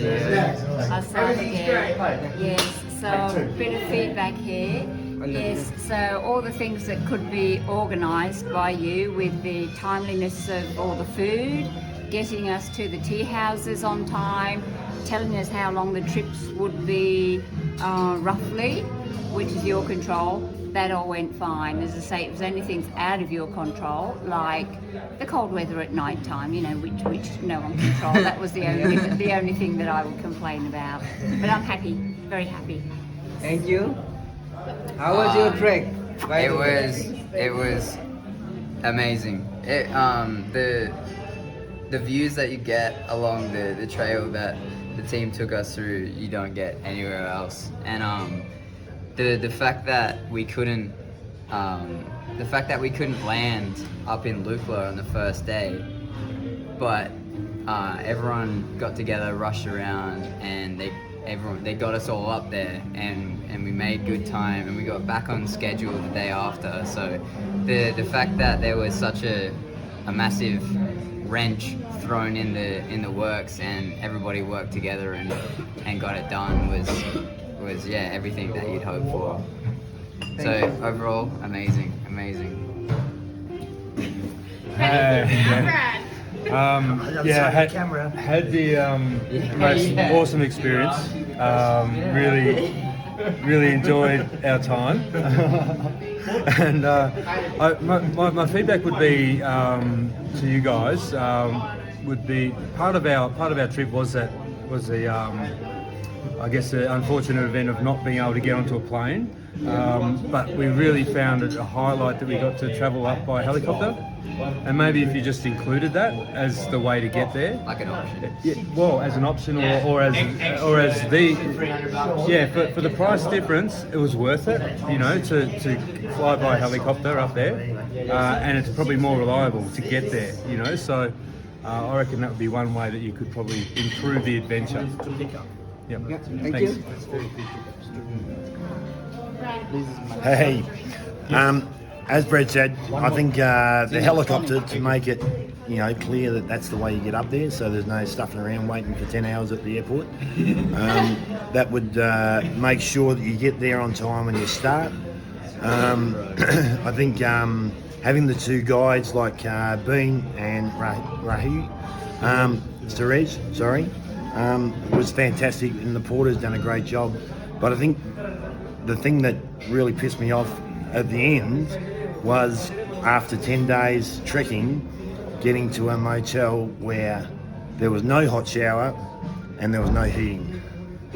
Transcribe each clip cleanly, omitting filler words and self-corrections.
I'll start again. Yes, so a bit of feedback here. Yes, so all the things that could be organised by you with the timeliness of all the food, getting us to the tea houses on time, telling us how long the trips would be roughly, which is your control. That all went fine. As I say, if there's anything out of your control, like the cold weather at night time, you know, which no one controls. That was the only thing that I would complain about. But I'm happy, very happy. Thank you. How was your trek? It was amazing. The views that you get along the trail that the team took us through, you don't get anywhere else. And the fact that we couldn't land up in Lukla on the first day, but everyone got together, rushed around, and they got us all up there, and we made good time, and we got back on schedule the day after. So the fact that there was such a massive wrench thrown in the works, and everybody worked together and got it done was everything that you'd hope for. So overall, amazing. Had the most awesome experience. Really enjoyed our time. And my feedback would be to you guys would be part of our trip was the I guess the unfortunate event of not being able to get onto a plane, but we really found it a highlight that we got to travel up by helicopter, and maybe if you just included that as the way to get there, Like an option. yeah, well, as an option or as for the price difference, it was worth it, you know, to fly by helicopter up there, and it's probably more reliable to get there, you know. So I reckon that would be one way that you could probably improve the adventure. Yep. Thank you. Hey, as Brett said, I think the helicopter, to make it, you know, clear that that's the way you get up there, so there's no stuffing around waiting for 10 hours at the airport. That would make sure that you get there on time when you start. I think having the two guides like Bean and Surej, was fantastic, and the porter's done a great job. But I think the thing that really pissed me off at the end was, after 10 days trekking, getting to a motel where there was no hot shower and there was no heating.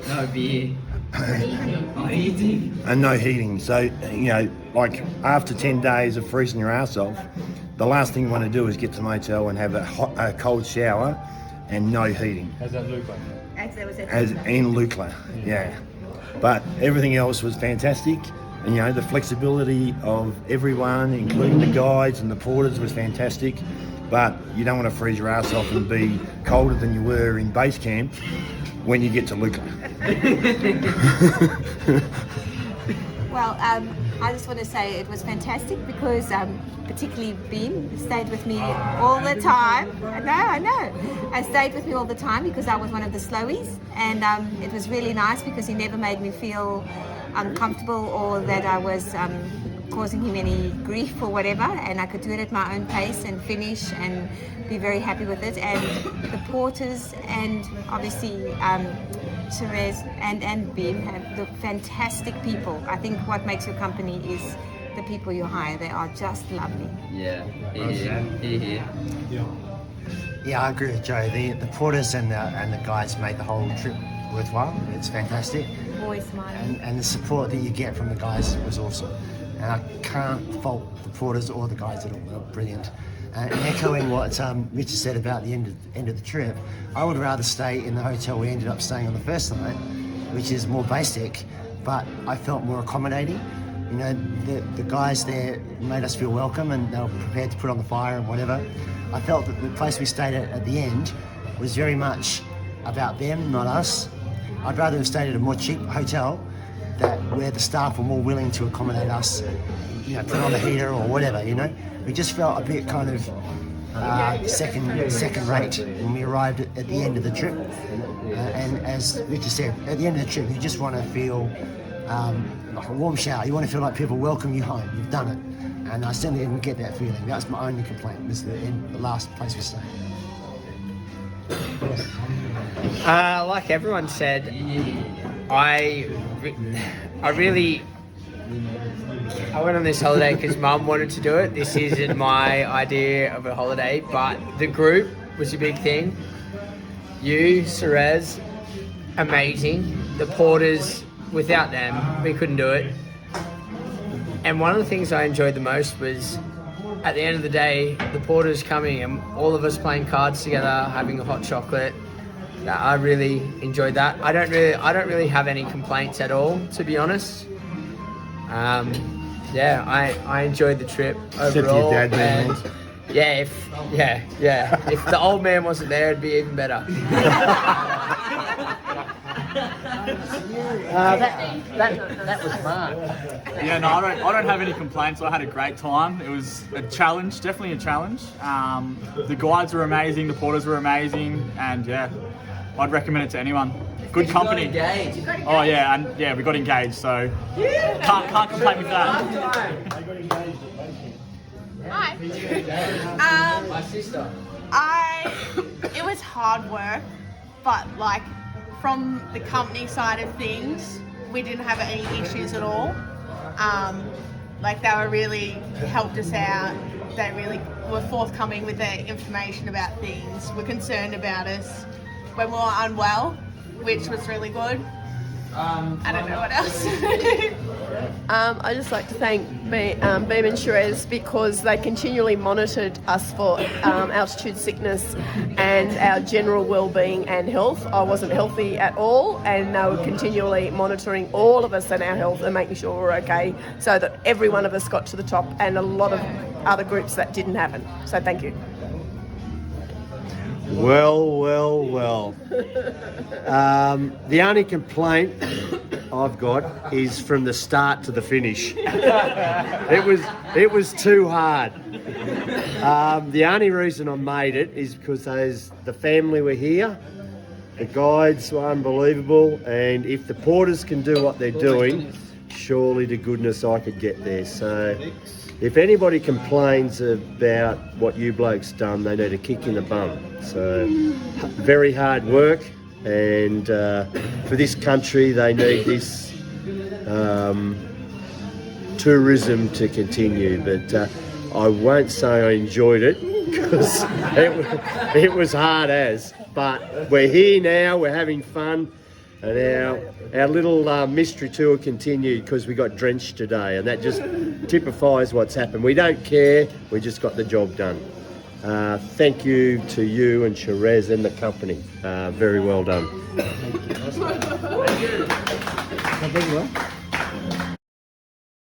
No beer. And no heating. So, you know, like after 10 days of freezing your ass off, the last thing you want to do is get to the motel and have a cold shower and no heating. How's that look like? As in Lukla, yeah. But everything else was fantastic. And, you know, the flexibility of everyone, including the guides and the porters, was fantastic. But you don't want to freeze your ass off and be colder than you were in base camp when you get to Lukla. Well, I just want to say it was fantastic because particularly Ben stayed with me all the time. I know. I stayed with me all the time because I was one of the slowies, and it was really nice because he never made me feel uncomfortable or that I was causing him any grief or whatever, and I could do it at my own pace and finish and be very happy with it. And the porters and obviously Therese and Ben have the fantastic people. I think what makes your company is the people you hire. They are just lovely. Yeah. Here. Yeah, I agree with Joe. The porters and the guides made the whole trip worthwhile. It's fantastic. Always smiling. And the support that you get from the guys was awesome. And I can't fault the porters or the guys at all. They're brilliant. And echoing what Richard said about the end of the trip, I would rather stay in the hotel we ended up staying on the first night, which is more basic, but I felt more accommodating. You know, the guys there made us feel welcome, and they were prepared to put on the fire and whatever. I felt that the place we stayed at the end was very much about them, not us. I'd rather have stayed at a more cheap hotel where the staff were more willing to accommodate us, you know, put on the heater or whatever, you know. We just felt a bit kind of second rate when we arrived at the end of the trip. And as Richard said, at the end of the trip, you just want to feel like a warm shower. You want to feel like people welcome you home. You've done it. And I certainly didn't get that feeling. That's my only complaint, was the last place we stayed. Like everyone said, I went on this holiday because Mum wanted to do it. This isn't my idea of a holiday, but the group was a big thing. You, Cerez, amazing. The porters, without them, we couldn't do it. And one of the things I enjoyed the most was, at the end of the day, the porters coming and all of us playing cards together, having a hot chocolate. I really enjoyed that. I don't really have any complaints at all, to be honest. I enjoyed the trip overall. Except your dad, man. If the old man wasn't there, it'd be even better. That was fun. Yeah, no, I don't have any complaints. I had a great time. It was a challenge, definitely a challenge. The guides were amazing, the porters were amazing, and yeah, I'd recommend it to anyone. Good company. Oh yeah, and yeah, we got engaged, so can't complain with that. Hi. My sister. It was hard work, but like from the company side of things, we didn't have any issues at all. Like they were really helped us out. They really were forthcoming with their information about things, were concerned about us when we were unwell, which was really good. I don't know what else. I just like to thank Beam and Sherez because they continually monitored us for altitude sickness and our general well-being and health. I wasn't healthy at all, and they were continually monitoring all of us and our health and making sure we're okay, so that every one of us got to the top, and a lot of other groups that didn't happen. So thank you. Well. The only complaint I've got is from the start to the finish. It was too hard. The only reason I made it is because the family were here, the guides were unbelievable, and if the porters can do what they're doing, surely to goodness I could get there. So if anybody complains about what you blokes done, they need a kick in the bum. So very hard work, and for this country they need this tourism to continue. But I won't say I enjoyed it, because it was hard as. But we're here now, we're having fun. And our little mystery tour continued because we got drenched today, and that just typifies what's happened. We don't care, we just got the job done. Thank you to you and Sherez and the company. Very well done. Thank you.